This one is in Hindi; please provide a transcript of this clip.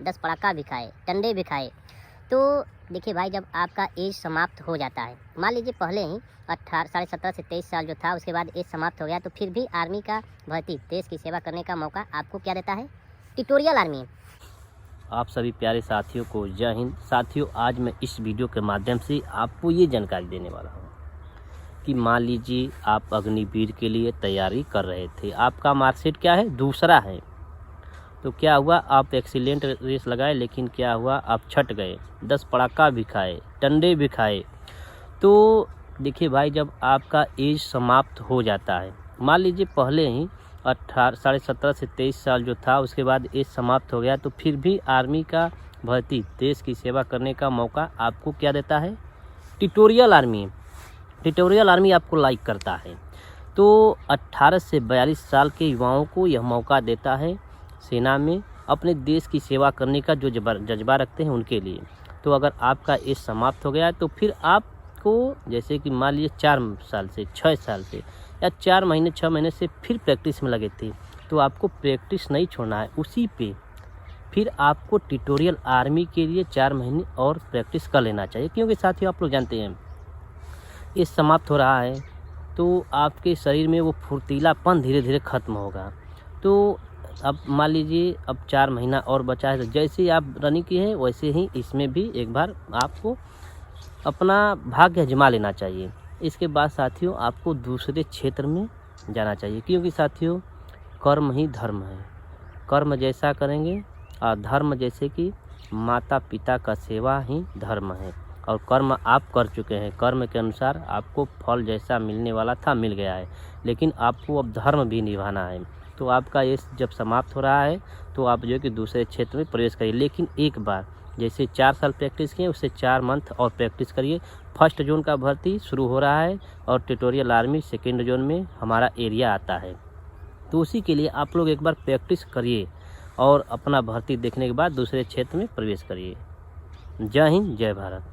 10 पड़ाका भी खाए, डंडे भी खाए। तो देखिए भाई, जब आपका एज समाप्त हो जाता है, मान लीजिए पहले ही 17.5 से 23 साल जो था, उसके बाद एज समाप्त हो गया, तो फिर भी आर्मी का भर्ती, देश की सेवा करने का मौका आपको क्या देता है? Tutorial army. आप सभी प्यारे साथियों को जय हिंद। साथियों, आज मैं इस वीडियो के माध्यम से आपको ये जानकारी देने वाला हूँ कि मान लीजिए आप अग्निवीर के लिए तैयारी कर रहे थे, आपका मार्कशीट क्या है? दूसरा है। तो क्या हुआ, आप एक्सीलेंट रेस लगाए, लेकिन क्या हुआ, आप छट गए, 10 पड़ाका भी खाए, डंडे भी खाए। तो देखिए भाई, जब आपका एज समाप्त हो जाता है, मान लीजिए पहले ही 17.5 से 23 साल जो था, उसके बाद एज समाप्त हो गया, तो फिर भी आर्मी का भर्ती, देश की सेवा करने का मौका आपको क्या देता है? Tutorial army. ट्यूटोरियल आर्मी आपको लाइक करता है। तो 18 से 42 साल के युवाओं को यह मौका देता है सेना में अपने देश की सेवा करने का, जो जज्बा रखते हैं उनके लिए। तो अगर आपका एज समाप्त हो गया है, तो फिर आपको, जैसे कि मान लीजिए 4 साल से 6 साल से या 4 महीने 6 महीने से फिर प्रैक्टिस में लगे थे, तो आपको प्रैक्टिस नहीं छोड़ना है, उसी पे फिर आपको ट्यूटोरियल आर्मी के लिए 4 महीने और प्रैक्टिस कर लेना चाहिए। क्योंकि साथियों, आप लोग जानते हैं एज समाप्त हो रहा है, तो आपके शरीर में वो फुर्तीलापन धीरे धीरे ख़त्म होगा। तो अब मान लीजिए अब 4 महीना और बचा है, तो जैसे ही आप रनिंग की है, वैसे ही इसमें भी एक बार आपको अपना भाग्य आजमा लेना चाहिए। इसके बाद साथियों, आपको दूसरे क्षेत्र में जाना चाहिए, क्योंकि साथियों, कर्म ही धर्म है। कर्म जैसा करेंगे, और धर्म जैसे कि माता पिता का सेवा ही धर्म है। और कर्म आप कर चुके हैं, कर्म के अनुसार आपको फल जैसा मिलने वाला था, मिल गया है, लेकिन आपको अब धर्म भी निभाना है। तो आपका ये जब समाप्त हो रहा है, तो आप जो है कि दूसरे क्षेत्र में प्रवेश करिए। लेकिन एक बार, जैसे 4 साल प्रैक्टिस किए, उससे 4 मंथ और प्रैक्टिस करिए। फर्स्ट जोन का भर्ती शुरू हो रहा है, और ट्यूटोरियल आर्मी सेकेंड जोन में हमारा एरिया आता है। तो उसी के लिए आप लोग एक बार प्रैक्टिस करिए, और अपना भर्ती देखने के बाद दूसरे क्षेत्र में प्रवेश करिए। जय हिंद, जय भारत।